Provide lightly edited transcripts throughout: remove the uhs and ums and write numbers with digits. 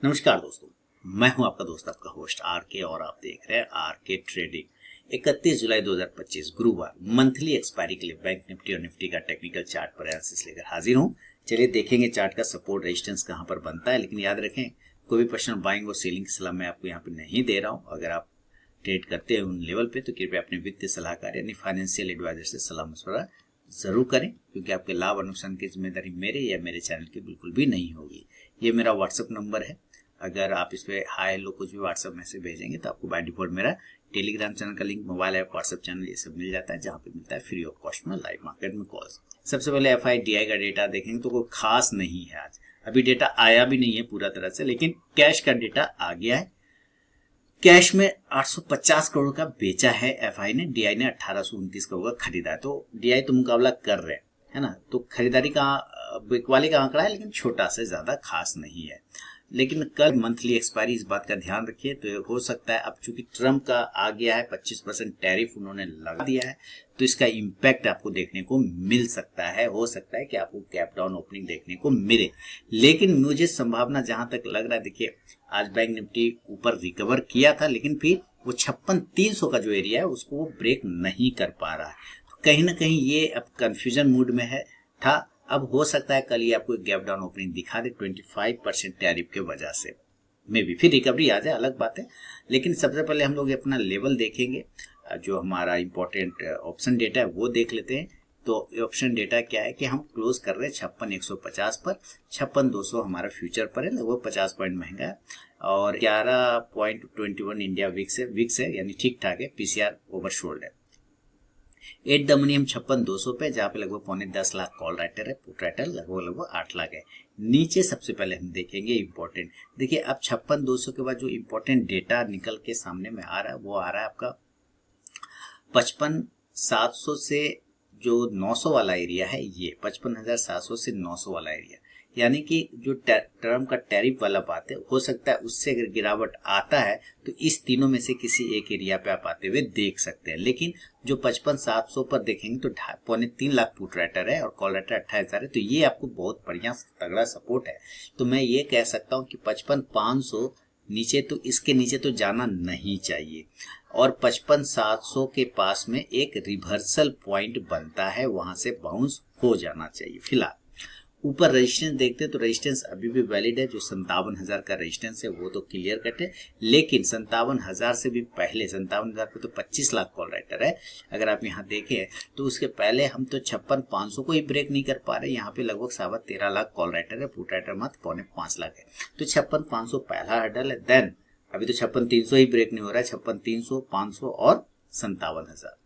नमस्कार दोस्तों, मैं हूं आपका दोस्त, आपका होस्ट आर के, और आप देख रहे हैं आर के ट्रेडिंग। 31 जुलाई 2025 गुरुवार मंथली एक्सपायरी के लिए बैंक निफ्टी और निफ्टी का टेक्निकल चार्ट पर एनालिसिस लेकर हाजिर हूं। चलिए देखेंगे चार्ट का सपोर्ट रेजिस्टेंस कहां पर बनता है। लेकिन याद रखें, कोई भी पर्सनल बाइंग और सेलिंग की सलाह मैं आपको यहाँ पे नहीं दे रहा हूँ। अगर आप ट्रेड करते हैं उन लेवल पे तो कृपया अपने वित्तीय सलाहकार यानी फाइनेंशियल एडवाइजर से सलाह मशवरा जरूर करें, क्योंकि आपके लाभ और नुकसान की जिम्मेदारी मेरे या मेरे चैनल की बिल्कुल भी नहीं होगी। ये मेरा व्हाट्सएप नंबर है। अगर आप इस पे हाय लो कुछ भी व्हाट्सएप मैसेज भेजेंगे तो आपको बाय डिफॉल्ट मेरा टेलीग्राम चैनल का link, mobile app, WhatsApp channel ये सब मिल जाता है, जहां पे मिलता है फ्री ऑफ कॉस्ट में लाइव मार्केट में कॉल्स। सबसे पहले FIDI का डेटा देखेंगे तो कोई खास नहीं है। आज अभी डेटा आया भी नहीं है पूरा तरह से, लेकिन कैश का डेटा आ गया है। कैश में 850 करोड़ का बेचा है FI ने, DI ने 1829 करोड़ का खरीदा है। तो DI तो मुकाबला कर रहे है ना, तो खरीदारी का बिकवाली का आंकड़ा है, लेकिन छोटा से ज्यादा खास नहीं है। लेकिन कल मंथली एक्सपायरी, इस बात का ध्यान रखिए। तो हो सकता है, अब चूंकि ट्रम्प का आ गया है 25% टैरिफ उन्होंने लगा दिया है, तो इसका इम्पैक्ट आपको देखने को मिल सकता है। हो सकता है कि आपको गैप डाउन ओपनिंग देखने को मिले, लेकिन मुझे संभावना जहां तक लग रहा है, देखिए आज बैंक निफ्टी ऊपर रिकवर किया था, लेकिन फिर वो 56,300 का जो एरिया है उसको वो ब्रेक नहीं कर पा रहा है। तो कहीं ना कहीं ये अब कंफ्यूजन मूड में है था। अब हो सकता है कल ये आपको एक गैप डाउन ओपनिंग दिखा दे 25% टैरिफ के वजह से, मे बी फिर रिकवरी आ जाए, अलग बात है। लेकिन सबसे पहले हम लोग अपना लेवल देखेंगे। जो हमारा इंपॉर्टेंट ऑप्शन डेटा है वो देख लेते हैं। तो ऑप्शन डेटा क्या है कि हम क्लोज कर रहे हैं 56,150 पर, 56,200 हमारा फ्यूचर पर है, लगभग 50 पॉइंट महंगा है। और 11.21 इंडिया विक्स है यानी ठीक ठाक है। PCR ओवरशोल्ड है। एट द मनी हम 56,200 पे, जहां पे लगभग 9.25 लाख कॉल राइटर है, पुट राइटर लगभग 8 लाख है। नीचे सबसे पहले हम देखेंगे इंपॉर्टेंट। देखिए अब 56,200 के बाद जो इंपॉर्टेंट डेटा निकल के सामने में आ रहा है वो आ रहा है आपका 55,700 से जो 900 वाला एरिया है, ये 55,700 से 900 वाला एरिया, यानी कि जो टर्म का टैरिफ वाला बात है, हो सकता है उससे अगर गिरावट आता है तो इस तीनों में से किसी एक एरिया पे आप आते हुए देख सकते हैं। लेकिन जो 55,700 पर देखेंगे तो 3.25 लाख पुट राइटर है और कॉल राइटर 28,000 है, तो ये आपको बहुत बढ़िया तगड़ा सपोर्ट है। तो मैं ये कह सकता हूँ कि 55,500 नीचे, तो इसके नीचे तो जाना नहीं चाहिए। और 55,700 के पास में एक रिवर्सल पॉइंट बनता है, वहां से बाउंस हो जाना चाहिए। फिलहाल ऊपर रेजिस्टेंस देखते हैं तो रेजिस्टेंस अभी भी वैलिड है। जो 57,000 का रेजिस्टेंस है वो तो क्लियर कट है, लेकिन 57,000 से भी पहले 57,000 पे तो 25 लाख कॉल राइटर है। अगर आप यहाँ देखें तो उसके पहले हम तो 56,500 को ही ब्रेक नहीं कर पा रहे। यहाँ पे लगभग 13.25 लाख कॉल राइटर है, पुट राइटर मात्र 4.5 लाख है। तो 56,500 पहला हर्डल है। देन अभी तो 56,300 ही ब्रेक नहीं हो रहा है, 56,300, 500 और 57,000।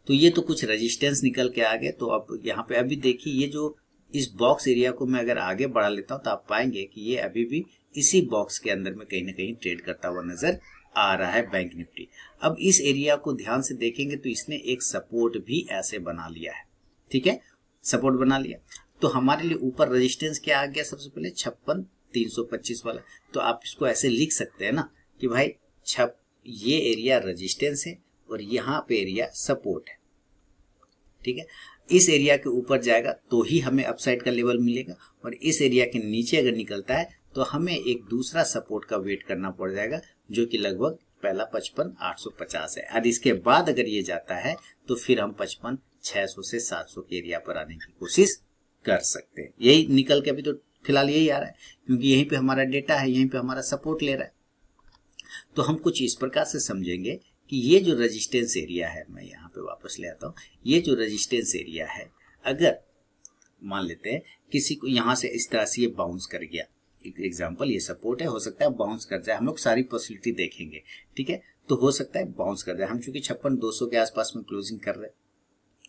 तो ये तो कुछ रेजिस्टेंस निकल के आ गए। तो अब यहाँ पे अभी देखिए, ये जो इस बॉक्स एरिया को मैं अगर आगे बढ़ा लेता हूं तो आप पाएंगे कि ये अभी भी इसी बॉक्स के अंदर में कहीं ना कहीं ट्रेड करता हुआ नजर आ रहा है बैंक निफ्टी। अब इस एरिया को ध्यान से देखेंगे तो इसने एक सपोर्ट भी ऐसे बना लिया है, ठीक है, सपोर्ट बना लिया। तो हमारे लिए ऊपर रेजिस्टेंस क्या आ गया, सबसे पहले 56,325 वाला। तो आप इसको ऐसे लिख सकते हैं ना कि भाई ये एरिया रेजिस्टेंस है और यहाँ पे एरिया सपोर्ट है, ठीक है। इस एरिया के ऊपर जाएगा तो ही हमें अपसाइड का लेवल मिलेगा, और इस एरिया के नीचे अगर निकलता है तो हमें एक दूसरा सपोर्ट का वेट करना पड़ जाएगा, जो कि लगभग पहला 55,850 है। और इसके बाद अगर ये जाता है तो फिर हम 55,600 से 700 के एरिया पर आने की कोशिश कर सकते हैं। यही निकल के अभी तो फिलहाल यही आ रहा है, क्योंकि यहीं पे हमारा डेटा है, यहीं पे हमारा सपोर्ट ले रहा है। तो हम कुछ इस प्रकार से समझेंगे कि ये जो रेजिस्टेंस एरिया है, मैं यहाँ पे वापस ले आता हूँ, ये जो रेजिस्टेंस एरिया है, अगर मान लेते हैं किसी को यहाँ से इस तरह से ये बाउंस कर गया, एग्जांपल ये सपोर्ट है, हो सकता है बाउंस कर जाए, हम लोग सारी पॉसिबिलिटी देखेंगे, ठीक है। तो हो सकता है बाउंस कर जाए, हम चूंकि 56,200 के आसपास में क्लोजिंग कर रहे हैं,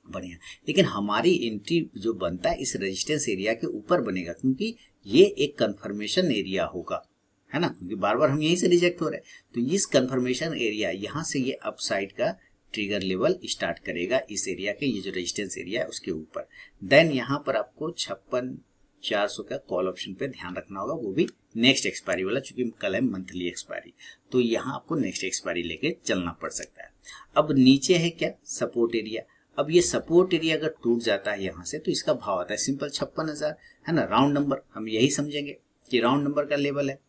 बढ़िया। लेकिन हमारी एंट्री जो बनता है इस रेजिस्टेंस एरिया के ऊपर बनेगा, क्योंकि ये एक कंफर्मेशन एरिया होगा, है ना, क्योंकि बार बार हम यहीं से रिजेक्ट हो रहे हैं। तो इस कंफर्मेशन एरिया, यहाँ से ये अपसाइड का ट्रिगर लेवल स्टार्ट करेगा इस एरिया के, ये जो रेजिस्टेंस एरिया है उसके ऊपर। देन यहाँ पर आपको 56,400 का कॉल ऑप्शन पे ध्यान रखना होगा, वो भी नेक्स्ट एक्सपायरी वाला, चूंकि कल है मंथली एक्सपायरी, तो यहाँ आपको नेक्स्ट एक्सपायरी लेके चलना पड़ सकता है। अब नीचे है क्या, सपोर्ट एरिया। अब ये सपोर्ट एरिया अगर टूट जाता है यहाँ से तो इसका भाव आता है सिंपल 56,000, है ना, राउंड नंबर हम यही समझेंगे। कि राउंड नंबर का लेवल है।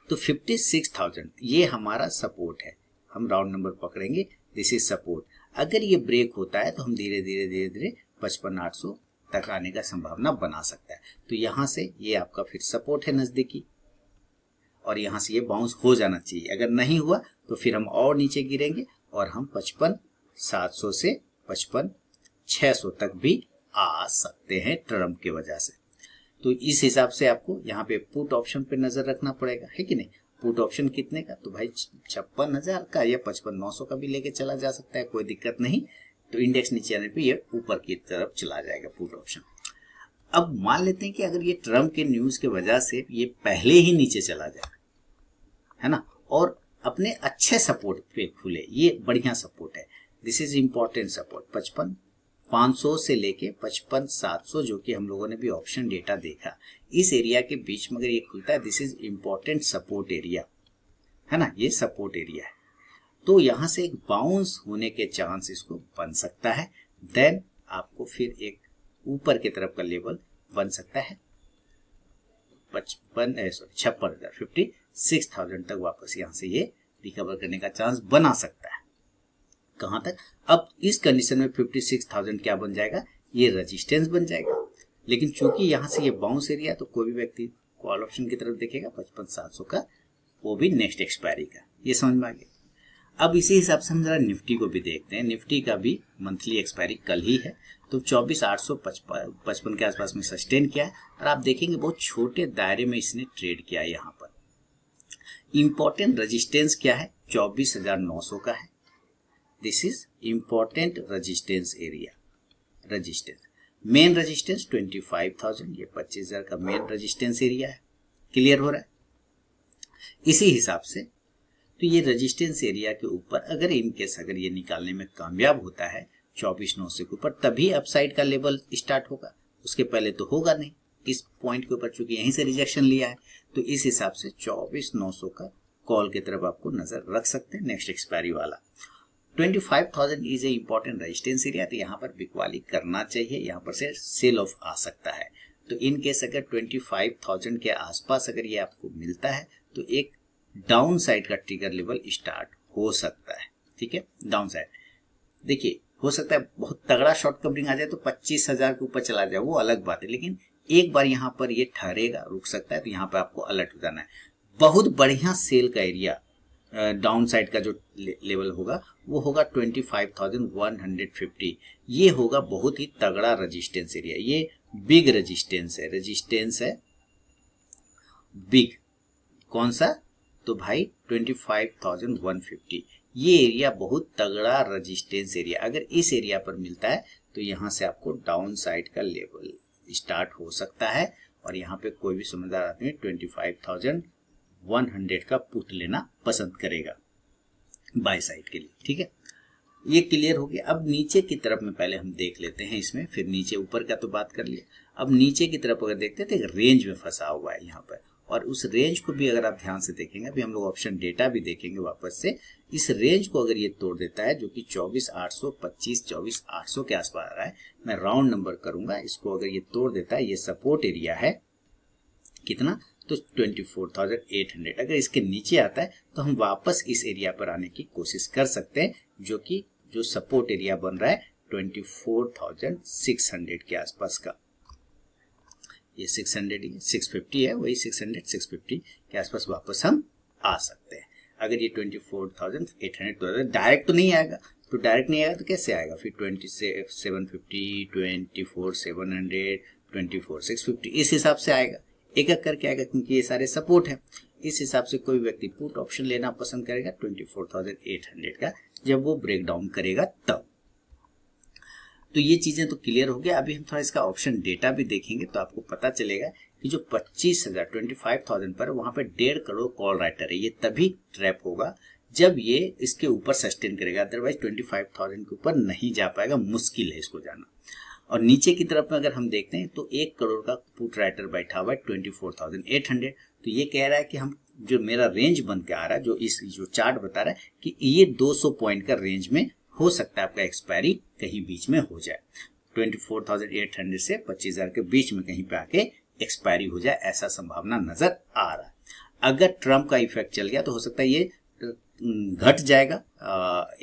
तो 56,000 ये हमारा सपोर्ट है, हम राउंड नंबर पकड़ेंगे, दिस इज सपोर्ट। अगर ये ब्रेक होता है तो हम धीरे धीरे 55,800 तक आने का संभावना बना सकता है। तो यहाँ से ये आपका फिर सपोर्ट है नजदीकी, और यहाँ से ये बाउंस हो जाना चाहिए। अगर नहीं हुआ तो फिर हम और नीचे गिरेंगे और हम 55,700 से 55,600 तक भी आ सकते हैं ट्रम्प की वजह से। तो इस हिसाब से आपको यहाँ पे पुट ऑप्शन पे नजर रखना पड़ेगा, है कि नहीं। पुट ऑप्शन कितने का, तो भाई 56,000 का या 55,900 का भी लेके चला जा सकता है, कोई दिक्कत नहीं। तो इंडेक्स नीचे आने पे ये ऊपर की तरफ चला जाएगा पुट ऑप्शन। अब मान लेते हैं कि अगर ये ट्रम्प के न्यूज की वजह से ये पहले ही नीचे चला जाए, है ना, और अपने अच्छे सपोर्ट पे खुले, ये बढ़िया सपोर्ट है, दिस इज इंपॉर्टेंट सपोर्ट। 55,500 से लेके 55,700 जो कि हम लोगों ने भी ऑप्शन डेटा देखा, इस एरिया के बीच में अगर ये खुलता है, this is important support area, है ना, ये सपोर्ट एरिया है। तो यहां से एक बाउंस होने के चांस इसको बन सकता है। देन आपको फिर एक ऊपर की तरफ का लेवल बन सकता है 56,000 तक वापस यहां से ये रिकवर करने का चांस बना सकता है। कहां तक, अब इस कंडीशन में 56,000 क्या बन जाएगा, ये रेजिस्टेंस बन जाएगा। लेकिन चूंकि यहां से ये बाउंस एरिया, तो कोई भी व्यक्ति कॉल ऑप्शन की तरफ देखेगा 55,700 का, वो भी नेक्स्ट एक्सपायरी का, ये समझ में आ गया। अब इसी हिसाब से हम जरा निफ्टी को भी देखते हैं। निफ्टी का भी मंथली एक्सपायरी कल ही है, तो 24,855 के आसपास में सस्टेन किया है, और आप देखेंगे बहुत छोटे दायरे में इसने ट्रेड किया है। यहाँ पर इंपॉर्टेंट रेजिस्टेंस क्या है, 24,900 का है, this is important resistance area. Resistance main resistance 25,000, ये 25,000 का मेन रेजिस्टेंस एरिया है। क्लियर हो रहा है। इसी हिसाब से तो ये रेजिस्टेंस एरिया के ऊपर अगर इनकेस अगर ये निकालने में कामयाब होता है 24,900 के ऊपर, तभी अपसाइड का लेवल स्टार्ट होगा, उसके पहले तो होगा नहीं। इस पॉइंट के ऊपर चूंकि यहीं से रिजेक्शन लिया है, तो इस हिसाब से 24,900 का कॉल की तरफ आपको नजर रख सकते हैं, नेक्स्ट एक्सपायरी वाला। 25,000 is a important resistance area, तो यहाँ पर बिकवाली करना चाहिए, यहाँ पर से सेल ऑफ आ सकता है। तो इन केस अगर 25,000 के आसपास अगर ये आपको मिलता है, तो एक डाउन साइड का ट्रिगर लेवल स्टार्ट हो सकता है। ठीक है, डाउन साइड देखिए हो सकता है बहुत तगड़ा शॉर्ट कवरिंग आ जाए तो 25,000 के ऊपर चला जाए, वो अलग बात है। लेकिन एक बार यहाँ पर ये ठहरेगा, रुक सकता है, तो यहाँ पर आपको अलर्ट हो जाना है। बहुत बढ़िया सेल का एरिया डाउन साइड का जो लेवल होगा वो होगा 25,150, ये होगा बहुत ही तगड़ा रेजिस्टेंस एरिया। ये बिग रेजिस्टेंस है बिग। कौन सा, तो भाई 25,150, ये एरिया बहुत तगड़ा रेजिस्टेंस एरिया। अगर इस एरिया पर मिलता है तो यहाँ से आपको डाउन साइड का लेवल स्टार्ट हो सकता है, और यहाँ पे कोई भी समझदार आदमी 25,100 का पुट लेना पसंद करेगा बाय साइड के लिए। ठीक है, ये क्लियर हो गया। अब नीचे की तरफ में पहले हम देख लेते हैं इसमें, फिर नीचे ऊपर का तो बात कर लिया। अब नीचे की तरफ अगर देखते हैं तो एक रेंज में फंसा हुआ है यहाँ पर, और उस रेंज को भी अगर आप ध्यान से देखेंगे, अभी हम लोग ऑप्शन डेटा भी देखेंगे वापस से, इस रेंज को अगर ये तोड़ देता है जो कि 24,825 24,800 के आसपास आ रहा है, मैं राउंड नंबर करूंगा, इसको अगर ये तोड़ देता है, ये सपोर्ट एरिया है कितना, तो 24,800। अगर इसके नीचे आता है तो हम वापस इस एरिया पर आने की कोशिश कर सकते हैं, जो कि जो सपोर्ट एरिया बन रहा है 24,600 के आसपास का। ये 650 है, वही 650 के आसपास वापस हम आ सकते हैं। अगर ये 24,800 डायरेक्ट तो नहीं आएगा, तो डायरेक्ट नहीं आएगा तो कैसे आएगा फिर 2750, 24,700, 24,650, इस हिसाब से आएगा, एक एक करके आएगा, क्योंकि ये सारे सपोर्ट है। इस हिसाब से कोई व्यक्ति पुट ऑप्शन लेना पसंद करेगा 24,800 का, जब वो ब्रेक डाउन करेगा तब। तो ये चीजें तो क्लियर हो गया। अभी हम थोड़ा इसका ऑप्शन डेटा भी देखेंगे तो आपको पता चलेगा कि जो 25,000 पर वहां पे 1.5 करोड़ कॉल राइटर है, ये तभी ट्रैप होगा जब ये इसके ऊपर सस्टेन करेगा, अदरवाइज 25,000 के ऊपर नहीं जा पाएगा, मुश्किल है इसको जाना। और नीचे की तरफ में अगर हम देखते हैं तो 1 करोड़ का पुट राइटर बैठा हुआ है 24,800। तो ये कह रहा है कि हम जो मेरा रेंज बन के आ रहा है, जो चार्ट बता रहा है कि ये 200 पॉइंट का रेंज में हो सकता है आपका एक्सपायरी कहीं बीच में हो जाए, 24,800 से 25,000 के बीच में कहीं पे आके एक्सपायरी हो जाए, ऐसा संभावना नजर आ रहा है। अगर ट्रम्प का इफेक्ट चल गया तो हो सकता है ये घट जाएगा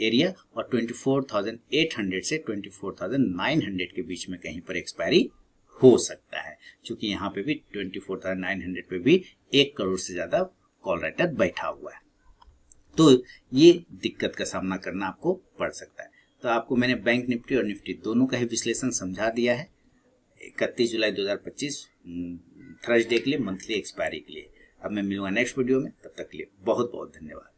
एरिया और 24,800 से 24,900 के बीच में कहीं पर एक्सपायरी हो सकता है, क्योंकि यहाँ पे भी 24,900 पे भी 1 करोड़ से ज्यादा कॉल राइटर बैठा हुआ है। तो ये दिक्कत का सामना करना आपको पड़ सकता है। तो आपको मैंने बैंक निफ्टी और निफ्टी दोनों का ही विश्लेषण समझा दिया है 31 जुलाई 2025 थर्सडे के लिए, मंथली एक्सपायरी के लिए। अब मैं मिलूंगा नेक्स्ट वीडियो में, तब तक के लिए बहुत बहुत धन्यवाद।